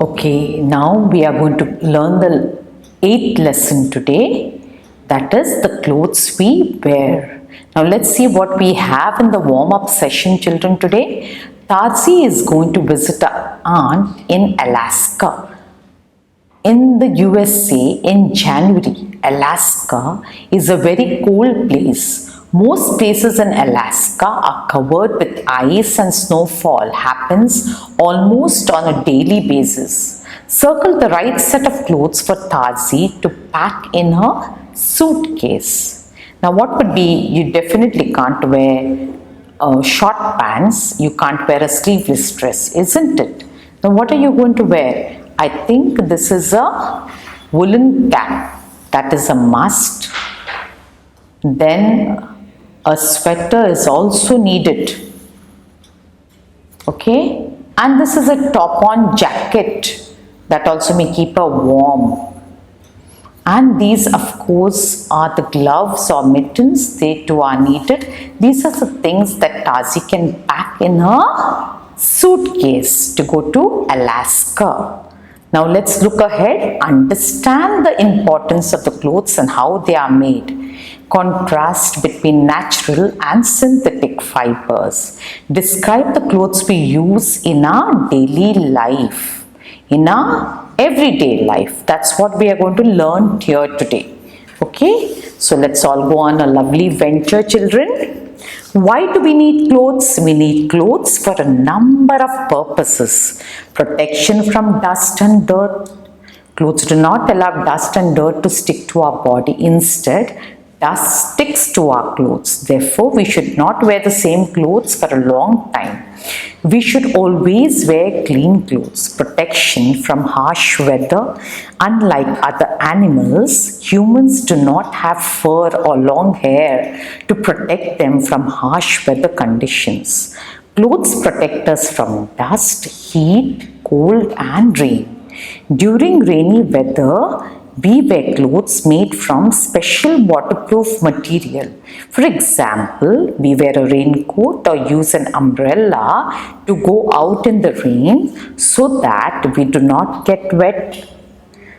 Okay, now we are going to learn the eighth lesson today, that is the clothes we wear. Now let's see what we have in the warm-up session, children, today. Tazi is going to visit her aunt in Alaska. In the USA in January, Alaska is a very cold place. Most places in Alaska are covered with ice and snowfall happens almost on a daily basis. Circle the right set of clothes for Tazi to pack in her suitcase. Now what would be, you definitely can't wear short pants, you can't wear a sleeveless dress, isn't it? Now what are you going to wear? I think this is a woolen cap, that is a must. Then a sweater is also needed, okay, and this is a top-on jacket that also may keep her warm. And these of course are the gloves or mittens, they too are needed. These are the things that Tazi can pack in her suitcase to go to Alaska. Now let's look ahead, understand the importance of the clothes and how they are made. Contrast between natural and synthetic fibers. Describe the clothes we use in our daily life, in our everyday life. That's what we are going to learn here today. Okay, so let's all go on a lovely venture, children. Why do we need clothes? We need clothes for a number of purposes. Protection from dust and dirt. Clothes do not allow dust and dirt to stick to our body. Instead, dust sticks to our clothes. Therefore, we should not wear the same clothes for a long time. We should always wear clean clothes. Protection from harsh weather. Unlike other animals, humans do not have fur or long hair to protect them from harsh weather conditions. Clothes protect us from dust, heat, cold, and rain. During rainy weather, we wear clothes made from special waterproof material. For example, we wear a raincoat or use an umbrella to go out in the rain so that we do not get wet.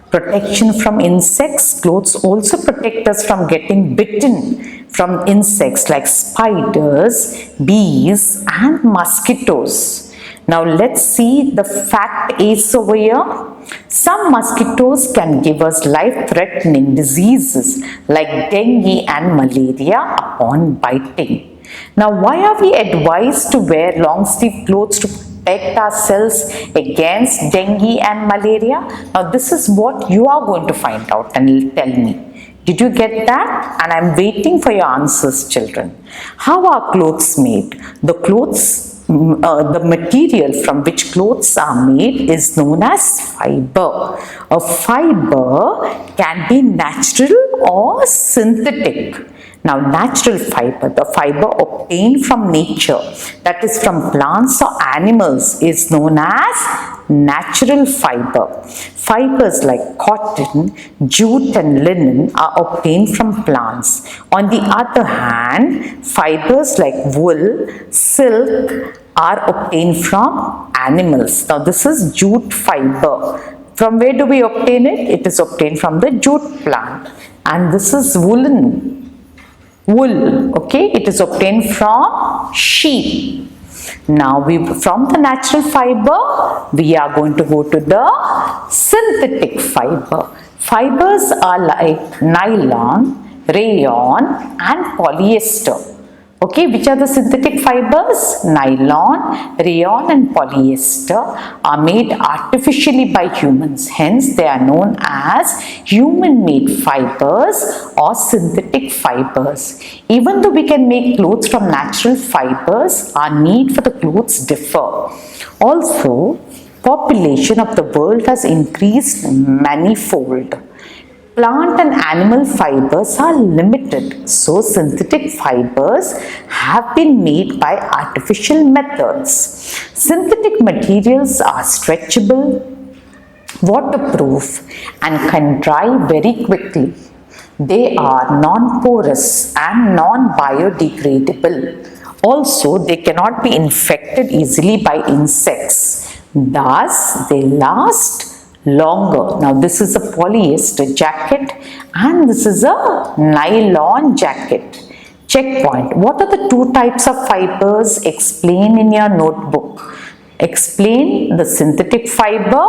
Protection from insects. Clothes also protect us from getting bitten from insects like spiders, bees, and mosquitoes. Now let's see the fact is over here. Some mosquitoes can give us life-threatening diseases like dengue and malaria upon biting. Now why are we advised to wear long-sleeve clothes to protect ourselves against dengue and malaria? Now this is what you are going to find out and tell me. Did you get that? And I'm waiting for your answers, children. How are clothes made? The material from which clothes are made is known as fiber. A fiber can be natural or synthetic. Now, natural fiber, the fiber obtained from nature, that is from plants or animals, is known as natural fiber. Fibers like cotton, jute, and linen are obtained from plants. On the other hand, fibers like wool, silk are obtained from animals. Now, this is jute fiber. From where do we obtain it? It is obtained from the jute plant. And this is woolen. Wool, okay, it is obtained from sheep. Now, from the natural fiber, we are going to go to the synthetic fiber. Fibers are like nylon, rayon, and polyester. Okay, which are the synthetic fibers? Nylon, rayon, and polyester are made artificially by humans. Hence, they are known as human-made fibers or synthetic fibers. Even though we can make clothes from natural fibers, our need for the clothes differ. Also, population of the world has increased manifold. Plant and animal fibers are limited, so synthetic fibers have been made by artificial methods. Synthetic materials are stretchable, waterproof, and can dry very quickly. They are non-porous and non-biodegradable. Also, they cannot be infected easily by insects. Thus, they last longer. Now, this is a polyester jacket and this is a nylon jacket. Checkpoint. What are the two types of fibers? Explain in your notebook. Explain the synthetic fiber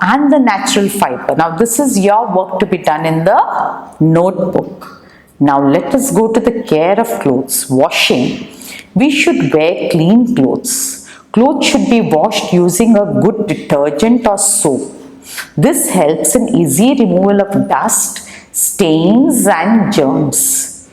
and the natural fiber. Now, this is your work to be done in the notebook. Now, let us go to the care of clothes. Washing. We should wear clean clothes. Clothes should be washed using a good detergent or soap. This helps in easy removal of dust, stains and germs.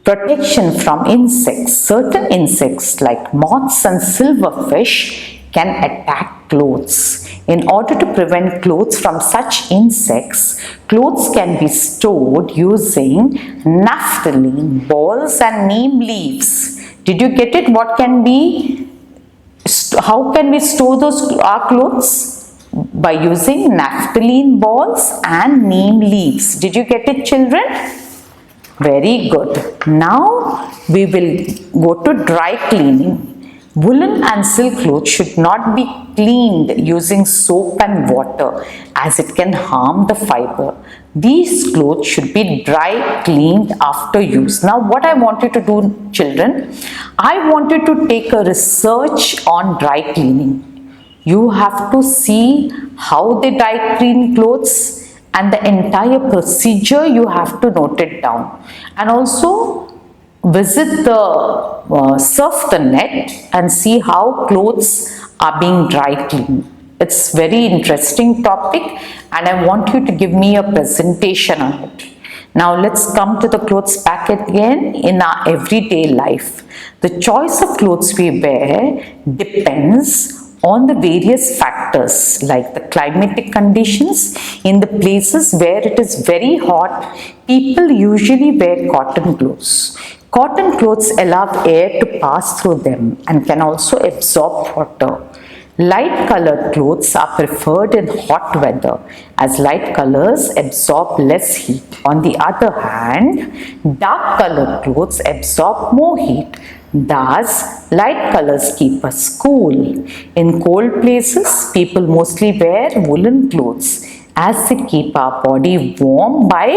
Protection from insects. Certain insects like moths and silverfish can attack clothes. In order to prevent clothes from such insects, clothes can be stored using naphthalene balls and neem leaves. Did you get it? What can be, how can we store our clothes? By using naphthalene balls and neem leaves. Did you get it, children? Very good. Now we will go to dry cleaning. Woolen and silk clothes should not be cleaned using soap and water as it can harm the fiber. These clothes should be dry cleaned after use. Now what I want you to do, children, I want you to take a research on dry cleaning. You have to see how they dry clean clothes and the entire procedure. You have to note it down, and also visit the surf the net and see how clothes are being dry cleaned. It's very interesting topic and I want you to give me a presentation on it. Now let's come to the clothes back again. In our everyday life, the choice of clothes we wear depends on the various factors like the climatic conditions. In the places where it is very hot, people usually wear cotton clothes. Cotton clothes allow air to pass through them and can also absorb water. Light colored clothes are preferred in hot weather as light colors absorb less heat. On the other hand, dark colored clothes absorb more heat. Thus, light colors keep us cool. In cold places, people mostly wear woolen clothes as they keep our body warm by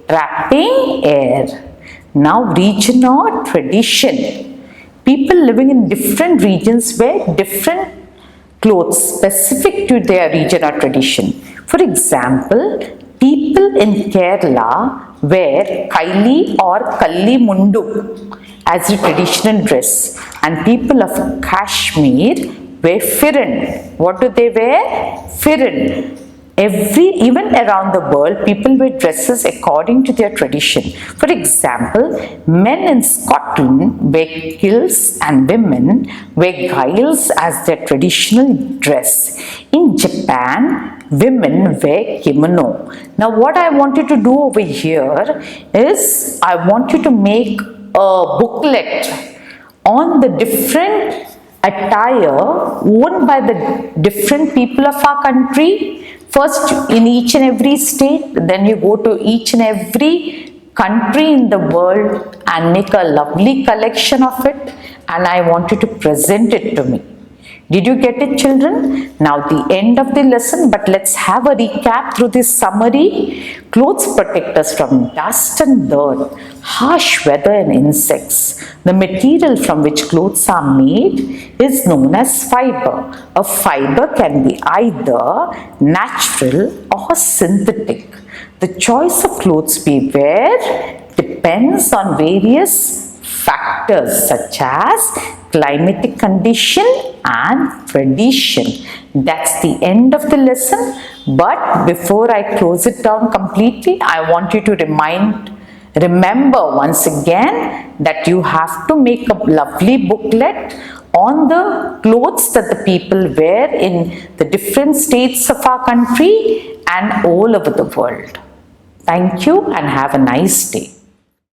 trapping air. Now, region or tradition. People living in different regions wear different clothes specific to their region or tradition. For example, people in Kerala wear kaili or kalli mundu as a traditional dress, and people of Kashmir wear firan. What do they wear? Firan. Even around the world, people wear dresses according to their tradition. For example, men in Scotland wear kilts and women wear giles as their traditional dress. In Japan, women wear kimono. Now, what I want you to do over here is I want you to make a booklet on the different attire worn by the different people of our country. First in each and every state, then you go to each and every country in the world and make a lovely collection of it, and I want you to present it to me. Did you get it, children? Now the end of the lesson, but let's have a recap through this summary. Clothes protect us from dust and dirt, harsh weather and insects. The material from which clothes are made is known as fiber. A fiber can be either natural or synthetic. The choice of clothes we wear depends on various factors such as climatic condition and tradition. That's the end of the lesson. But before I close it down completely, I want you to remember once again that you have to make a lovely booklet on the clothes that the people wear in the different states of our country and all over the world. Thank you and have a nice day.